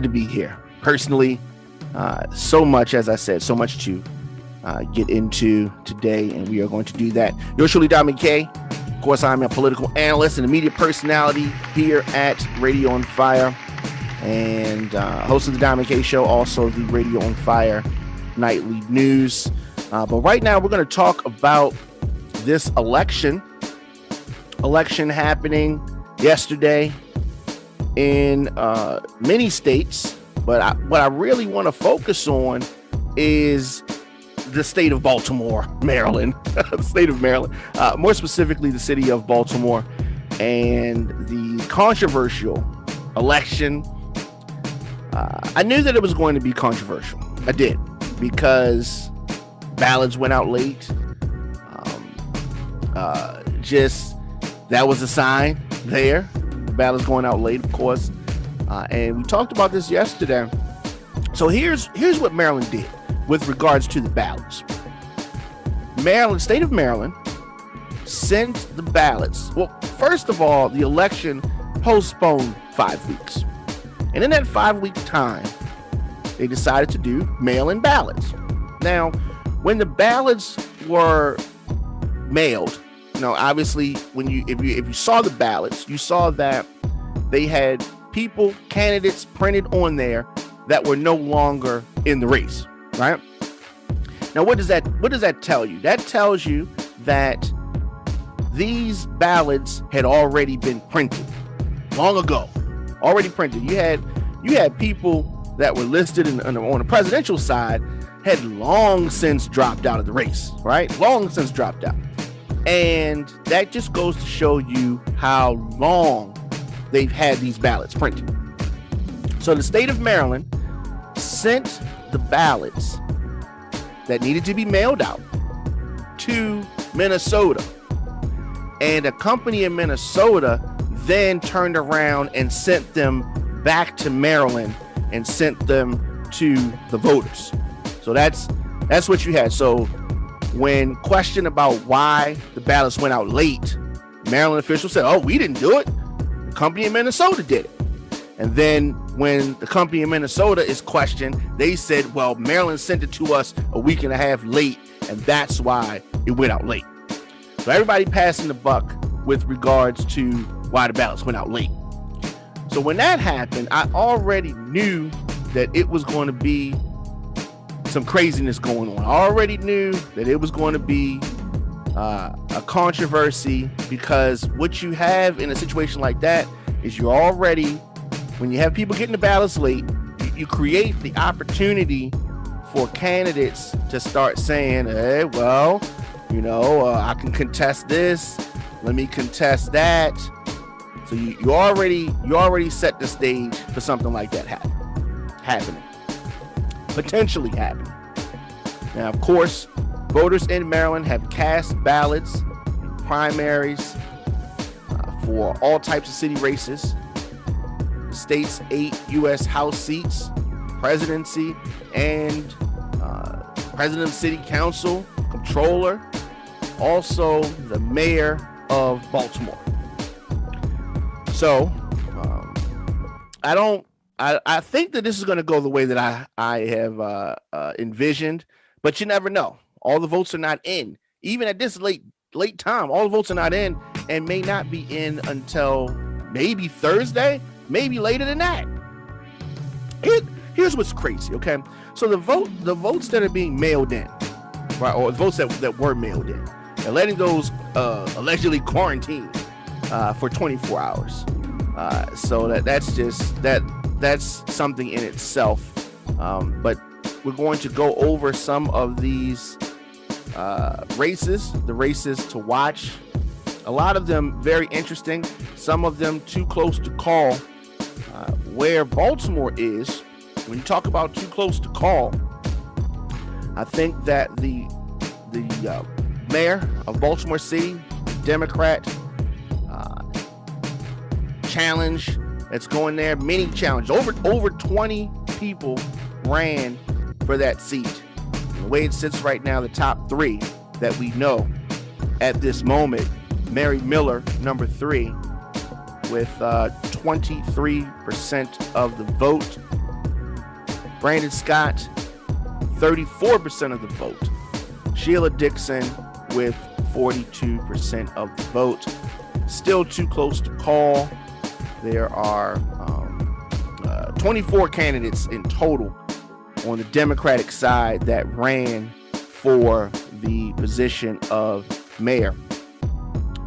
to be here. Personally, so much, as I said, so much to get into today, and we are going to do that. Yours truly, Dominic K. Of course, I'm a political analyst and a media personality here at Radio on Fire, and host of the Dominic K Show, also the Radio on Fire nightly news. But right now, we're going to talk about this election happening yesterday in many states, but what I really want to focus on is the state of Baltimore, Maryland, the state of Maryland, more specifically the city of Baltimore, and the controversial election. I knew that it was going to be controversial. I did, because ballots went out late. Just that was a sign there. The ballots going out late, of course. And we talked about this yesterday. So here's what Maryland did with regards to the ballots. State of Maryland sent the ballots. Well, first of all, the election postponed 5 weeks. And in that 5-week time, they decided to do mail-in ballots. Now, when the ballots were mailed, obviously, if you saw the ballots, you saw that they had candidates printed on there that were no longer in the race, right? Now, what does that tell you? That tells you that these ballots had already been printed long ago, already printed. You had people that were listed on the presidential side had long since dropped out of the race, right? Long since dropped out. And that just goes to show you how long they've had these ballots printed. So the state of Maryland sent the ballots that needed to be mailed out to Minnesota. And a company in Minnesota then turned around and sent them back to Maryland and sent them to the voters. So that's what you had. So when questioned about why the ballots went out late, Maryland officials said, "Oh, we didn't do it. The company in Minnesota did it." And then when the company in Minnesota is questioned, they said, "Well, Maryland sent it to us a week and a half late, and that's why it went out late." So everybody passing the buck with regards to why the ballots went out late. So when that happened, I already knew that it was going to be some craziness going on. I already knew that it was going to be a controversy, because what you have in a situation like that is when you have people getting the ballots late, you create the opportunity for candidates to start saying, "Hey, well, I can contest this. Let me contest that." So you already set the stage for something like that happening. Potentially happening. Now, of course, voters in Maryland have cast ballots in primaries for all types of city races. The state's 8 U.S. House seats, presidency, and president of city council, controller, also the mayor of Baltimore. So, I think that this is going to go the way that I have envisioned, but you never know. All the votes are not in. Even at this late time, all the votes are not in, and may not be in until maybe Thursday, maybe later than that. Here's what's crazy, okay? So the votes that are being mailed in, right, or the votes that were mailed in, they're letting those allegedly quarantined for 24 hours. So that's something in itself. But we're going to go over some of these races, the races to watch. A lot of them very interesting, some of them too close to call. Where Baltimore is, when you talk about too close to call, I think that the mayor of Baltimore City, Democrat, challenge that's going there, many challenges. Over 20 people ran for that seat. The way it sits right now, the top 3 that we know at this moment, Mary Miller, number 3, with 23% of the vote. Brandon Scott, 34% of the vote. Sheila Dixon with 42% of the vote. Still too close to call. There are 24 candidates in total on the Democratic side that ran for the position of mayor.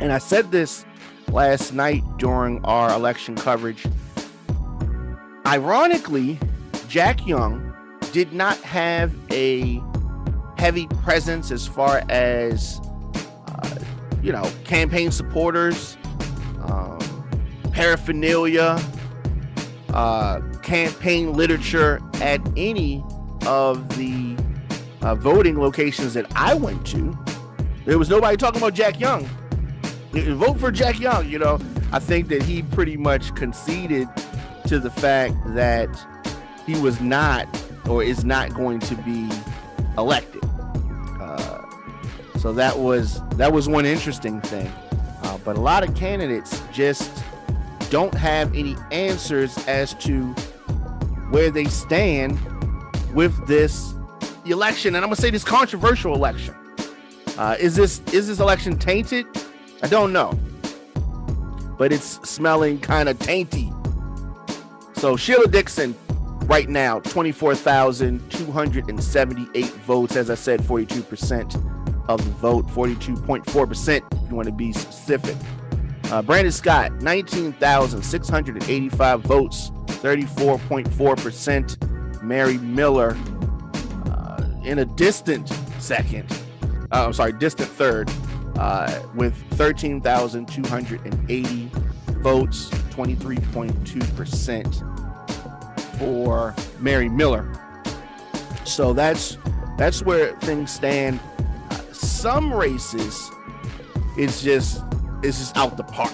And I said this last night during our election coverage. Ironically, Jack Young did not have a heavy presence as far as, campaign supporters, paraphernalia, campaign literature at any of the voting locations that I went to. There was nobody talking about Jack Young. Vote for Jack Young. I think that he pretty much conceded to the fact that he was not or is not going to be elected. So that was one interesting thing. But a lot of candidates just don't have any answers as to where they stand with this election. And I'm gonna say this controversial election. Is this election tainted? I don't know, but it's smelling kind of tainty. So Sheila Dixon right now, 24,278 votes. As I said, 42% of the vote, 42.4% if you want to be specific. Brandon Scott, 19,685 votes, 34.4%. Mary Miller in a distant third, with 13,280 votes, 23.2% for Mary Miller. So that's where things stand. Some races, it's just out the park.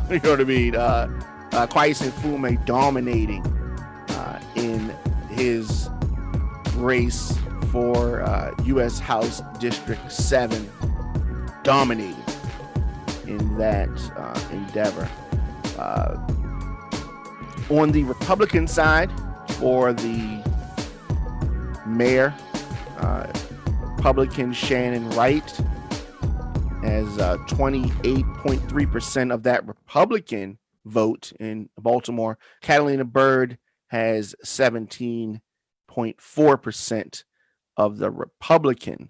You know what I mean? Kwesi Fume dominating in his race for U.S. House District 7, dominating in that endeavor. On the Republican side, for the mayor, Republican Shannon Wright has 28.3% of that Republican vote in Baltimore. Catalina Bird has 17.4% of the Republican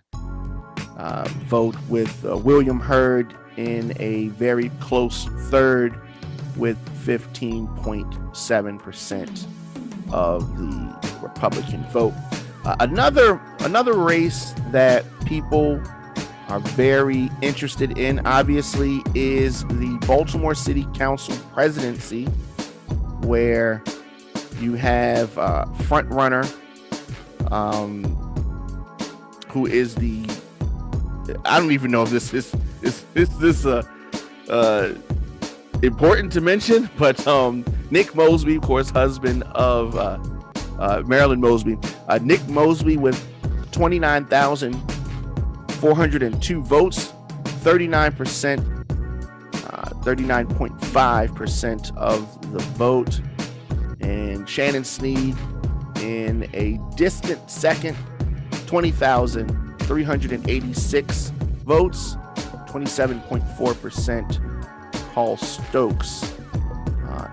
vote, with William Hurd in a very close third with 15.7% of the Republican vote. Another race that people are very interested in, obviously, is the Baltimore City Council presidency, where you have front runner who is I don't even know if this is important to mention, but Nick Mosby, of course, husband of Marilyn Mosby. Nick Mosby with 29,402 votes, 39.5% of the vote. And Shannon Sneed in a distant second, 20,386 votes, 27.4%. Paul Stokes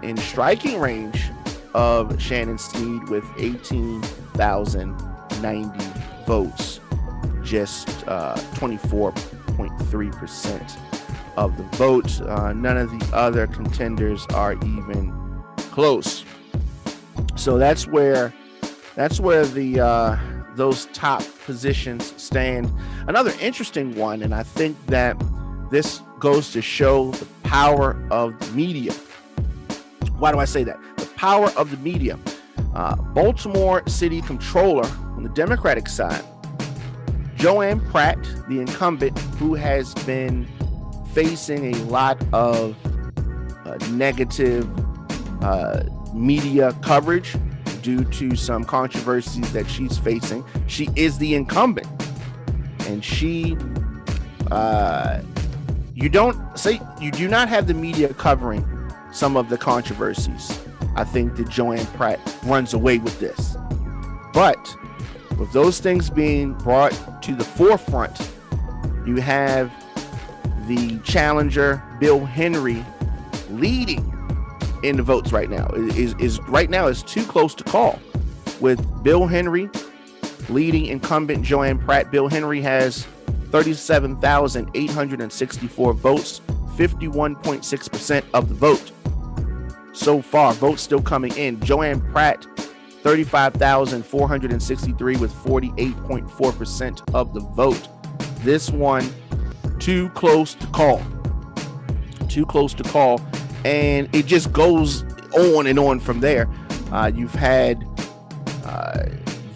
in striking range of Shannon Sneed with 18,090 votes, just 24.3% of the vote. None of the other contenders are even close. So that's where the those top positions stand. Another interesting one, and I think that this goes to show the power of the media. Why do I say that? The power of the media. Baltimore City Controller on the Democratic side, Joanne Pratt, the incumbent, who has been facing a lot of negative media coverage due to some controversies that she's facing. She is the incumbent, and she you do not have the media covering some of the controversies. I think that Joanne Pratt runs away with this. But with those things being brought to the forefront, you have the challenger Bill Henry leading in the votes right now. Right now is too close to call, with Bill Henry leading incumbent Joanne Pratt. Bill Henry has 37,864 votes, 51.6% of the vote so far. Votes still coming in. Joanne Pratt, 35,463 with 48.4% of the vote. This one, too close to call. Too close to call. And it just goes on and on from there. You've had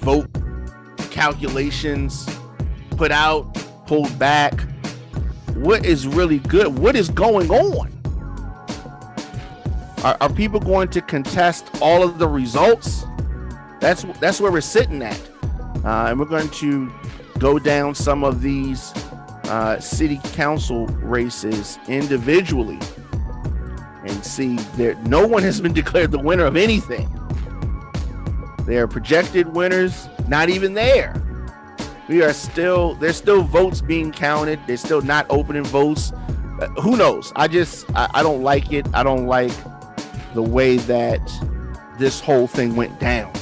vote calculations put out, pulled back. What is really good? What is going on? Are people going to contest all of the results? That's where we're sitting at. And we're going to go down some of these city council races individually and see that no one has been declared the winner of anything. They are projected winners, not even there. There's still votes being counted. They're still not opening votes. Who knows? I don't like it. I don't like the way that this whole thing went down.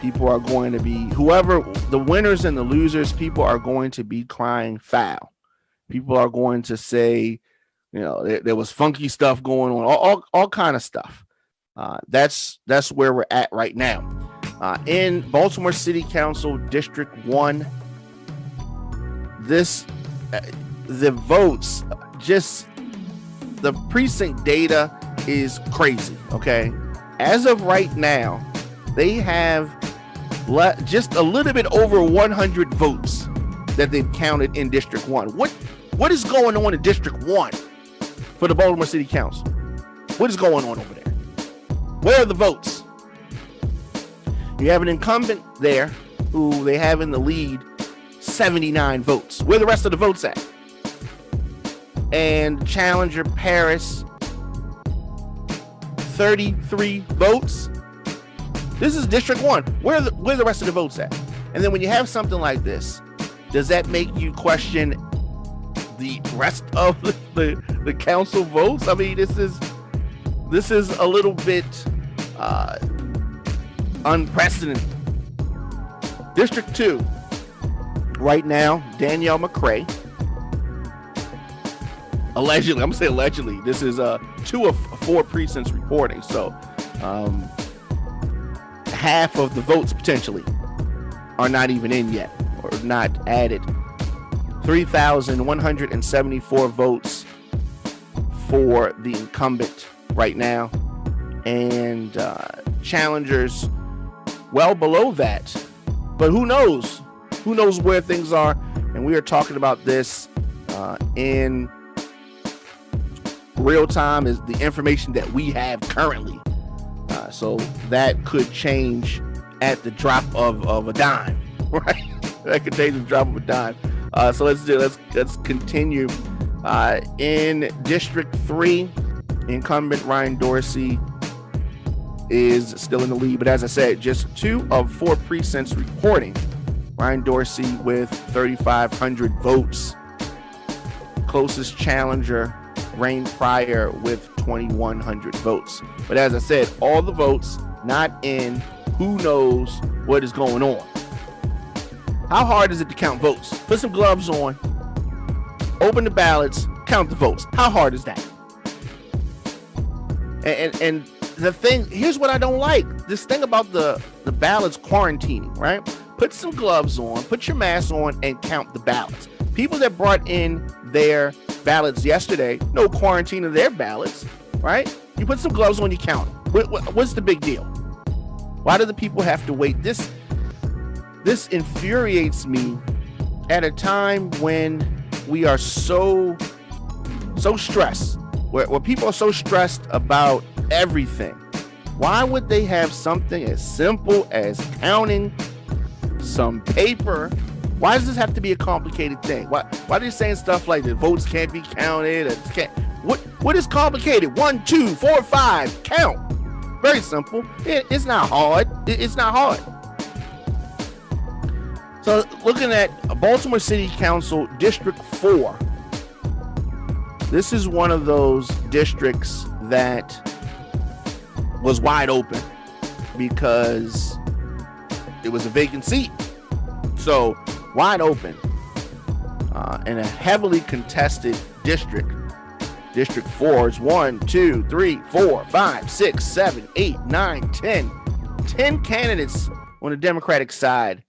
People are going to be, whoever the winners and the losers, people are going to be crying foul. People are going to say, there was funky stuff going on, all kind of stuff. That's where we're at right now. In Baltimore City Council District 1, the votes, just the precinct data is crazy, okay? As of right now, they have just a little bit over 100 votes that they've counted in District 1. What is going on in District 1 for the Baltimore City Council? What is going on over there? Where are the votes? You have an incumbent there who they have in the lead, 79 votes. Where are the rest of the votes at? And challenger Paris, 33 votes. This is District 1. Where are the rest of the votes at? And then when you have something like this, does that make you question the rest of the council votes? I mean, this is a little bit unprecedented. District 2, right now, Danielle McCrae, allegedly, I'm gonna say allegedly, this is 2 of 4 precincts reporting, so half of the votes potentially are not even in yet or not added. 3,174 votes for the incumbent right now, and challengers well below that. But who knows where things are, and we are talking about this in real time, is the information that we have currently. So that could change at the drop of a dime, right? That could change the drop of a dime. So let's continue. In District 3, incumbent Ryan Dorsey is still in the lead, but as I said, just 2 of 4 precincts reporting. Ryan Dorsey with 3,500 votes. Closest challenger, Rain Pryor, with 2,100 votes. But as I said, all the votes not in. Who knows what is going on? How hard is it to count votes? Put some gloves on, open the ballots, count the votes. How hard is that? And the thing, here's what I don't like. This thing about the ballots quarantining, right? Put some gloves on, put your mask on, and count the ballots. People that brought in their ballots yesterday, no quarantine of their ballots, right? You put some gloves on, you count them. What's the big deal? Why do the people have to wait? This infuriates me at a time when we are so stressed, where people are so stressed about everything. Why would they have something as simple as counting some paper? Why does this have to be a complicated thing? Why are they saying stuff like the votes can't be counted? What is complicated? 1, 2, 4, 5, count. Very simple. It's not hard. It's not hard. So looking at Baltimore City Council District 4, this is one of those districts that was wide open because it was a vacant seat. So wide open in a heavily contested district. District 4 is 1, 2, 3, 4, 5, 6, 7, 8, 9, 10. 10 candidates on the Democratic side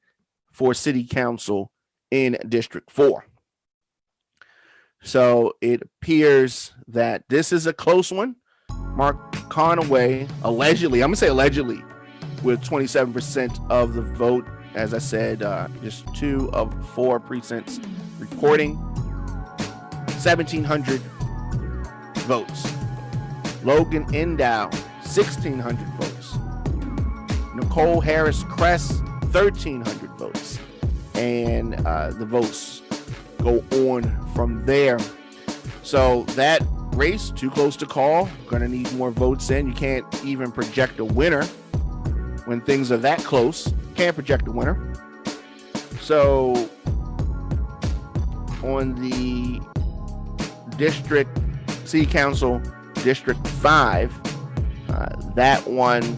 for city council in District 4. So it appears that this is a close one. Mark Conaway, allegedly, I'm going to say allegedly, with 27% of the vote. As I said, just 2 of 4 precincts reporting, 1,700 votes. Logan Endow, 1,600 votes. Nicole Harris Kress, 1,300 votes. And the votes go on from there. So that race, too close to call. Gonna need more votes in. You can't even project a winner when things are that close. Can't project a winner. So on the district city council, District 5, that one,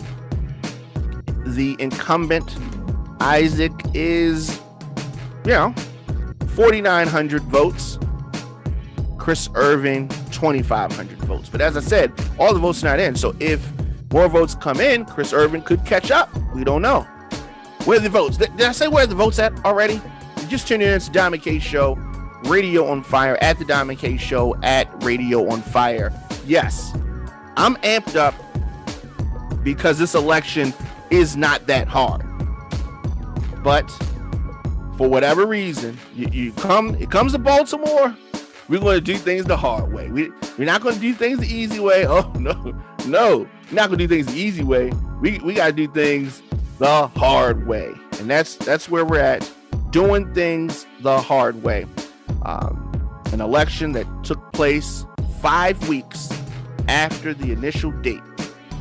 the incumbent Isaac is, 4,900 votes. Chris Irving, 2,500 votes. But as I said, all the votes are not in. So if more votes come in, Chris Irving could catch up. We don't know. Where are the votes? Did I say where are the votes at already? You just tuned in. It's the Diamond K Show, Radio on Fire, at the Diamond K Show, at Radio on Fire. Yes, I'm amped up because this election is not that hard. But for whatever reason, it comes to Baltimore, we're going to do things the hard way. We're not going to do things the easy way. Oh, no, we're not going to do things the easy way. We got to do things the hard way. And that's where we're at, doing things the hard way. An election that took place 5 weeks after the initial date,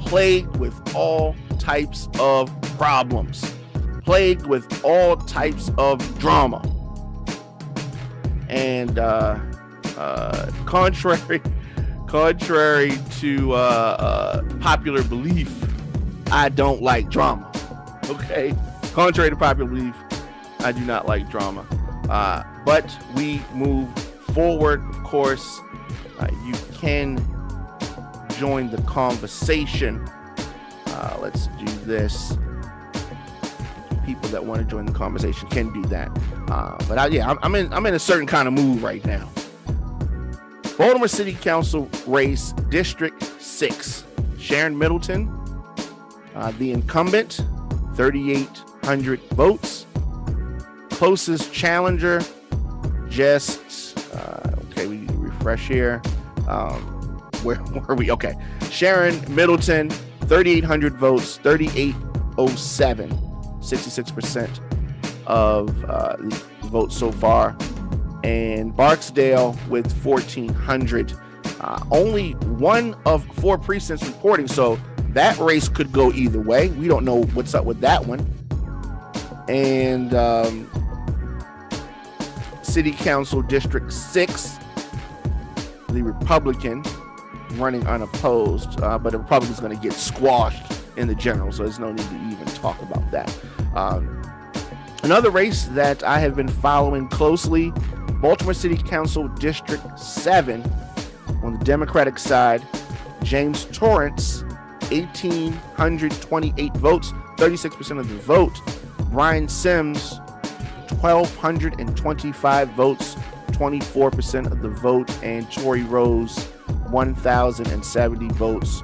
plagued with all types of problems, plagued with all types of drama. And contrary to popular belief, I don't like drama. Okay, contrary to popular belief, I do not like drama. But we move forward. Of course, you can join the conversation. Let's do this. People that want to join the conversation can do that. But I'm in a certain kind of mood right now. Baltimore City Council race, District 6. Sharon Middleton, the incumbent, 3,800 votes. Closest challenger, just okay. We need to refresh here. Where were we? Okay, Sharon Middleton, 3,800 votes, 3,807, 66% of the votes so far. And Barksdale with 1,400, only 1 of 4 precincts reporting. So that race could go either way. We don't know what's up with that one. And City Council District 6, the Republican running unopposed, but the Republican's going to get squashed in the general, so there's no need to even talk about that. Another race that I have been following closely, Baltimore City Council District 7, on the Democratic side, James Torrance, 1,828 votes, 36% of the vote. Brian Sims, 1,225 votes, 24% of the vote. And Tory Rose, 1,070 votes,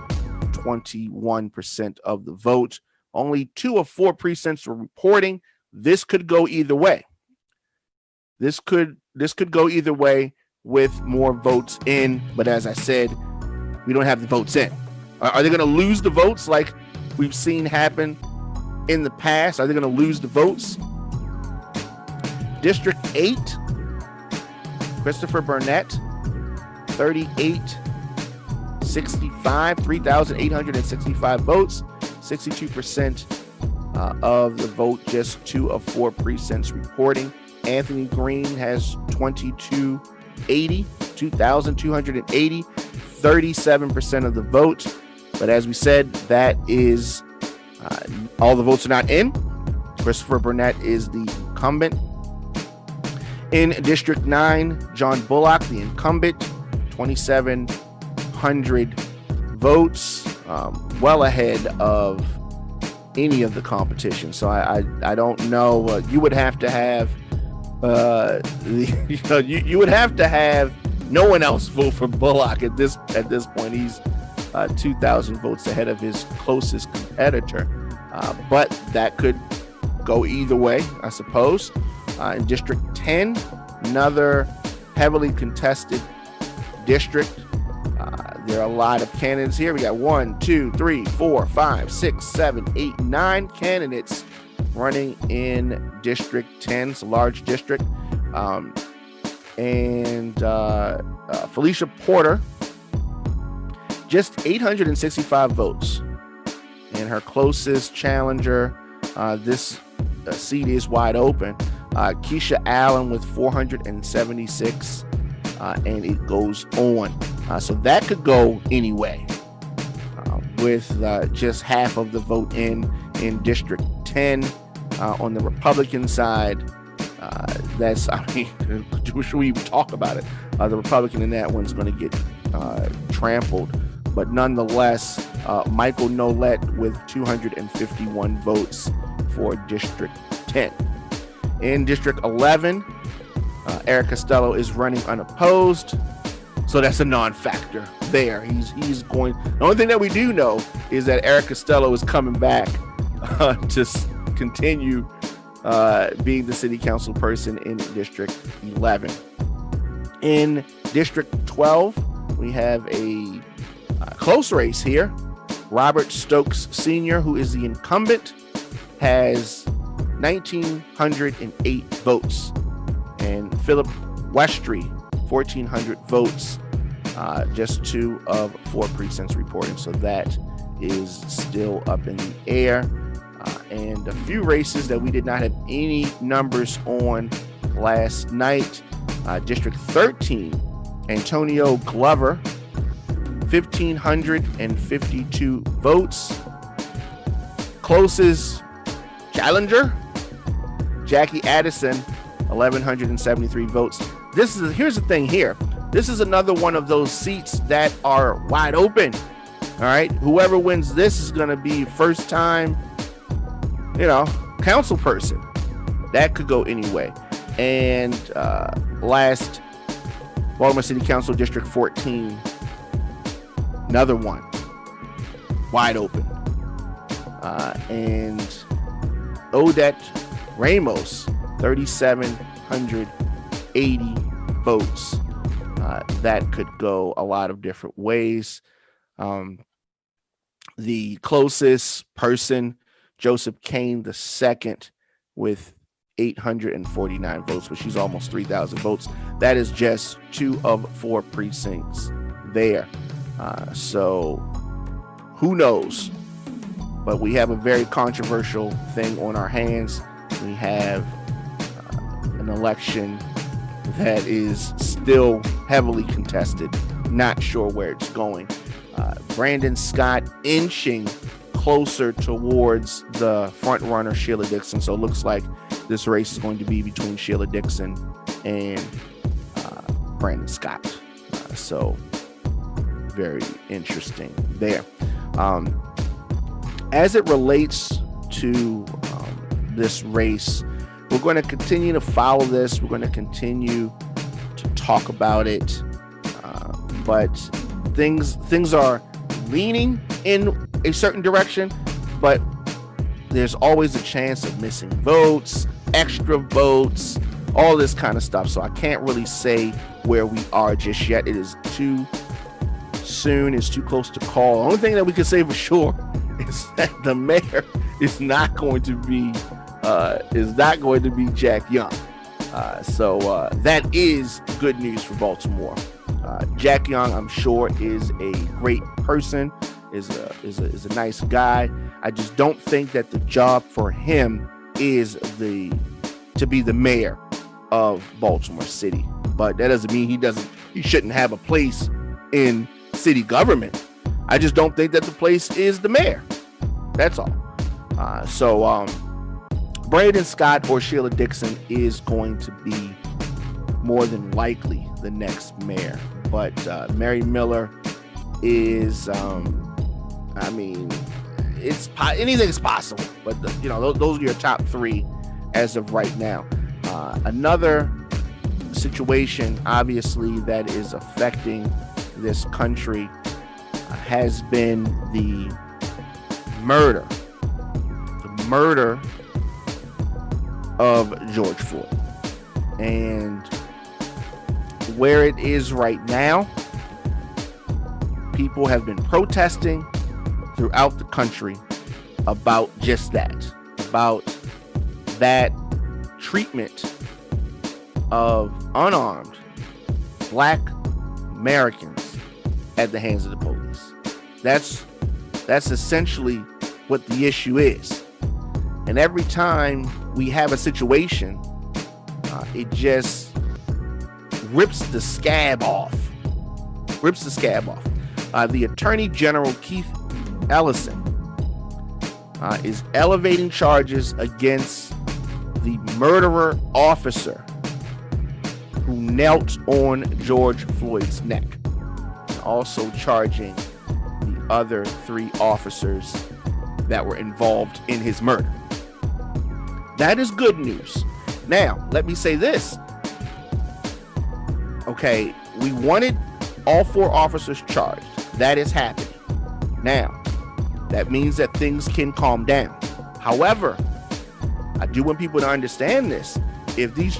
21% of the vote. Only 2 of 4 precincts were reporting. This could go either way. This could go either way with more votes in, but as I said, we don't have the votes in. Are they going to lose the votes like we've seen happen in the past? Are they going to lose the votes? District 8, Christopher Burnett, 3,800 3,865 votes, 62% of the vote, just 2 of 4 precincts reporting. Anthony Green has 2,280, 37% of the vote. But as we said, that is all the votes are not in. Christopher Burnett is the incumbent. In District 9, John Bullock, the incumbent, 2,700 votes, well ahead of any of the competition. So I don't know. You would have to have you would have to have no one else vote for Bullock at this point. He's 2,000 votes ahead of his closest competitor, but that could go either way, I suppose. In District 10, another heavily contested district. There are a lot of candidates here. We got 1, 2, 3, 4, 5, 6, 7, 8, 9 candidates running in District 10. It's a large district. Felicia Porter, just 865 votes. And her closest challenger, this seat is wide open. Keisha Allen with 476, and it goes on. So that could go anyway, with just half of the vote in District 10. On the Republican side, should we even talk about it? The Republican in that one's going to get trampled. But nonetheless, Michael Nolet with 251 votes for District 10. In District 11, Eric Costello is running unopposed. So that's a non-factor there. He's going. The only thing that we do know is that Eric Costello is coming back to continue being the city council person in District 11. In District 12, we have a close race here. Robert Stokes Sr., who is the incumbent, has 1,908 votes. And Philip Westry, 1,400 votes, just 2 of 4 precincts reporting. So that is still up in the air. And a few races that we did not have any numbers on last night. District 13, Antonio Glover, 1,552 votes. Closest challenger, Jackie Addison, 1,173 votes. Here's the thing here. This is another one of those seats that are wide open. All right. Whoever wins this is going to be first time, council person. That could go anyway. And last, Baltimore City Council District 14, another one wide open. And Odette Ramos, 3,780 votes. That could go a lot of different ways. The closest person, Joseph Kane II, with 849 votes, but she's almost 3,000 votes. That is just 2 of 4 precincts there. So who knows? But we have a very controversial thing on our hands. We have an election that is still heavily contested. Not sure where it's going. Brandon Scott inching closer towards the front runner, Sheila Dixon. So it looks like this race is going to be between Sheila Dixon and Brandon Scott. So very interesting there. As it relates to this race, we're going to continue to follow this. We're going to continue to talk about it. But things are leaning in a certain direction, but there's always a chance of missing votes, extra votes, all this kind of stuff. So I can't really say where we are just yet. It is too soon. It's too close to call. The only thing that we can say for sure is that the mayor is not going to be Jack Young. So that is good news for Baltimore. Jack Young, I'm sure, is a great person, is a nice guy. I just don't think that the job for him is to be the mayor of Baltimore City. But that doesn't mean he shouldn't have a place in city government. I just don't think that the place is the mayor. That's all. So Brandon Scott or Sheila Dixon is going to be more than likely the next mayor. But Mary Miller is, anything's possible. But those are your top three as of right now. Another situation, obviously, that is affecting this country has been the murder of George Floyd. And where it is right now, people have been protesting throughout the country about just that, about that treatment of unarmed Black Americans at the hands of the police. That's essentially what the issue is. And every time we have a situation, it just rips the scab off. The Attorney General, Keith Ellison, is elevating charges against the murderer officer who knelt on George Floyd's neck, and also charging the other three officers that were involved in his murder. That is good news. Now, let me say this. Okay, we wanted all four officers charged. That is happening. Now, that means that things can calm down. However, I do want people to understand this. If these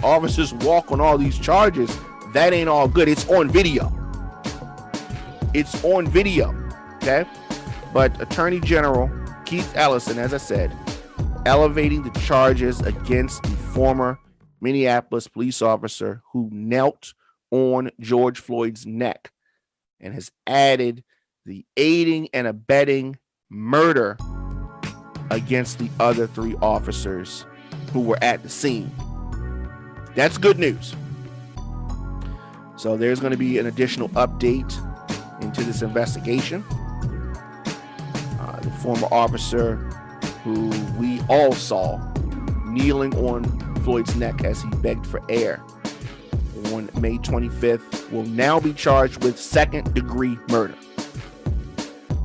officers walk on all these charges, that ain't all good. It's on video. Okay? But Attorney General Keith Ellison, as I said, elevating the charges against the former Minneapolis police officer who knelt on George Floyd's neck, and has added the aiding and abetting murder against the other three officers who were at the scene. That's good news. So there's going to be an additional update into this investigation. The former officer who we all saw kneeling on Floyd's neck as he begged for air on May 25th will now be charged with second-degree murder.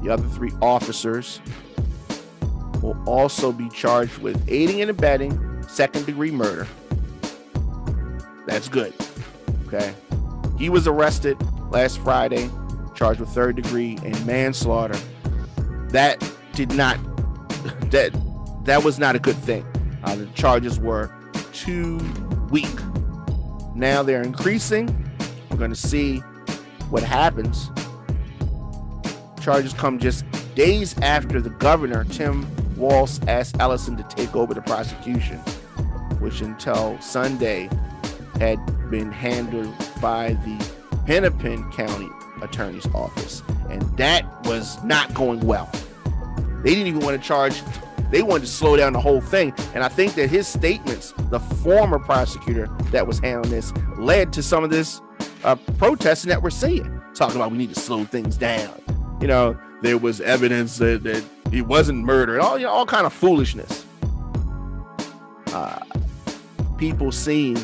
The other three officers will also be charged with aiding and abetting second-degree murder. That's good. Okay. He was arrested last Friday, charged with third degree and manslaughter. That was not a good thing. The charges were too weak. Now they're increasing. We're going to see what happens. Charges come just days after the governor, Tim Walz, asked Ellison to take over the prosecution, which until Sunday had been handled by the Hennepin County Attorney's Office. And that was not going well. They didn't even want to charge. They wanted to slow down the whole thing. And I think that his statements, the former prosecutor that was handling this, led to some of this protesting that we're seeing. Talking about we need to slow things down. There was evidence that he wasn't murdered. All kind of foolishness. People seeing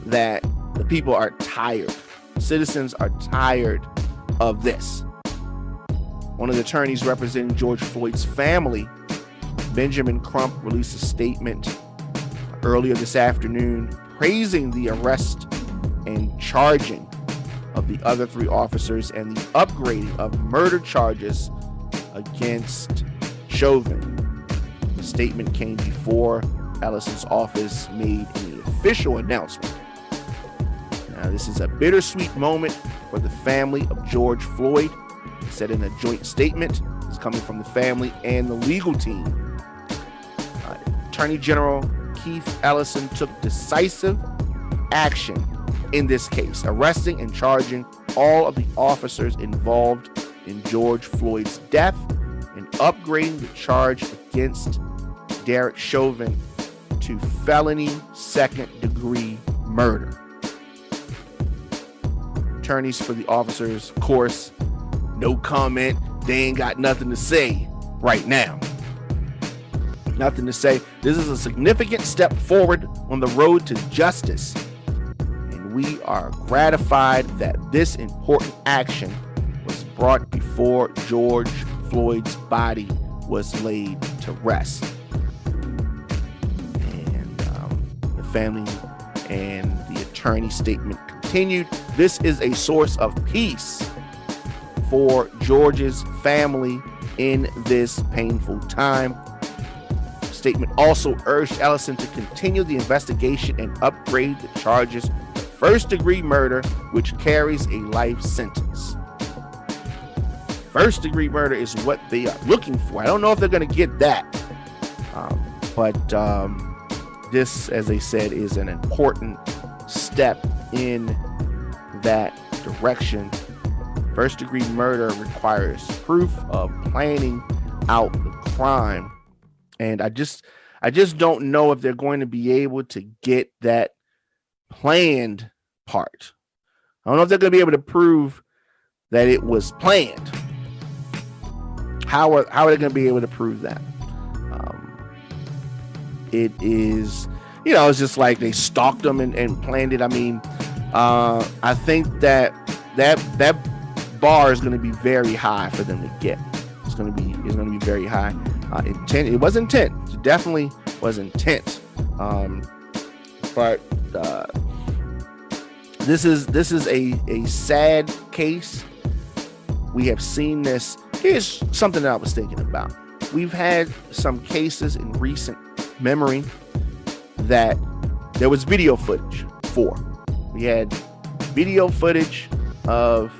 that the people are tired. Citizens are tired of this. One of the attorneys representing George Floyd's family, Benjamin Crump, released a statement earlier this afternoon praising the arrest and charging of the other three officers and the upgrading of murder charges against Chauvin. The statement came before Ellison's office made an official announcement. Now, this is a bittersweet moment for the family of George Floyd. It said in a joint statement. It's coming from the family and the legal team. Attorney General Keith Ellison took decisive action in this case, arresting and charging all of the officers involved in George Floyd's death and upgrading the charge against Derek Chauvin to felony second-degree murder. Attorneys for the officers, of course, no comment. They ain't got nothing to say right now. Nothing to say. This is a significant step forward on the road to justice, and we are gratified that this important action was brought before George Floyd's body was laid to rest. And the family and the attorney statement continued. This is a source of peace for George's family in this painful time. Statement also urged Ellison to continue the investigation and upgrade the charges to first-degree murder, which carries a life sentence. First-degree murder is what they are looking for. I don't know if they're going to get that, but this, as they said, is an important step in that direction. First-degree murder requires proof of planning out the crime. And I just don't know if they're going to be able to get that planned part. I don't know if they're going to be able to prove that it was planned. How are they going to be able to prove that? It is, it's just like they stalked them and planned it. I mean, I think that bar is going to be very high for them to get. It's going to be very high. Intent. It was intent. It definitely was intent. But this is a sad case. We have seen this. Here's something that I was thinking about. We've had some cases in recent memory that there was video footage for. We had video footage of,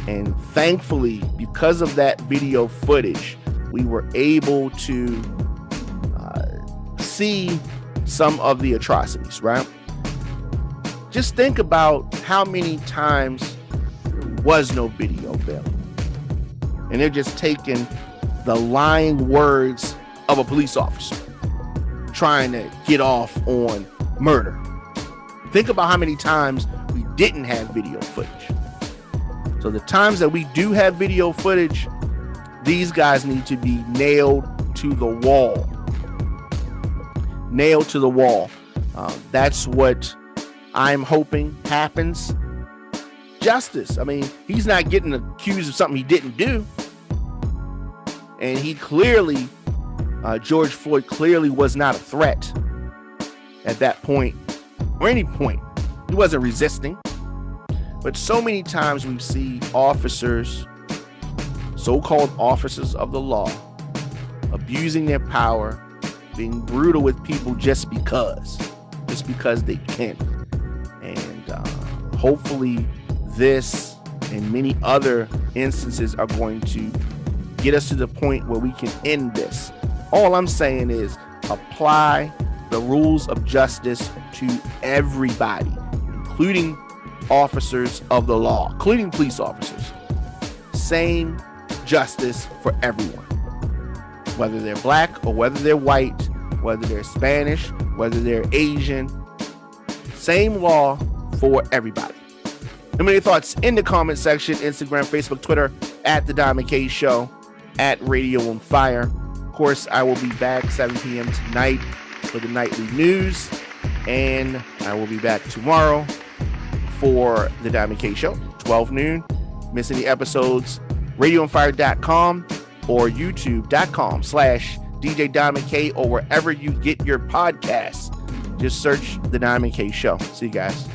and thankfully, because of that video footage, we were able to see some of the atrocities, right? Just think about how many times there was no video available. And they're just taking the lying words of a police officer trying to get off on murder. Think about how many times we didn't have video footage. So the times that we do have video footage, these guys need to be nailed to the wall. Nailed to the wall. That's what I'm hoping happens. Justice. I mean, he's not getting accused of something he didn't do. And he clearly, George Floyd clearly was not a threat at that point, or any point. He wasn't resisting. But so many times we see officers, so-called officers of the law, abusing their power, being brutal with people just because they can. And hopefully this and many other instances are going to get us to the point where we can end this. All I'm saying is apply the rules of justice to everybody, including officers of the law, including police officers. Same justice for everyone, whether they're black or whether they're white, whether they're Spanish, whether they're Asian. Same law for everybody. Let me know your thoughts in the comment section. Instagram, Facebook, Twitter, at The Diamond K Show, at Radio on Fire. Of course, I will be back 7 p.m. tonight for the nightly news, and I will be back tomorrow for The Diamond K Show, 12 noon. Miss any episodes, radioonfire.com or youtube.com/DJ Diamond K, or wherever you get your podcasts. Just search The Diamond K Show. See you guys.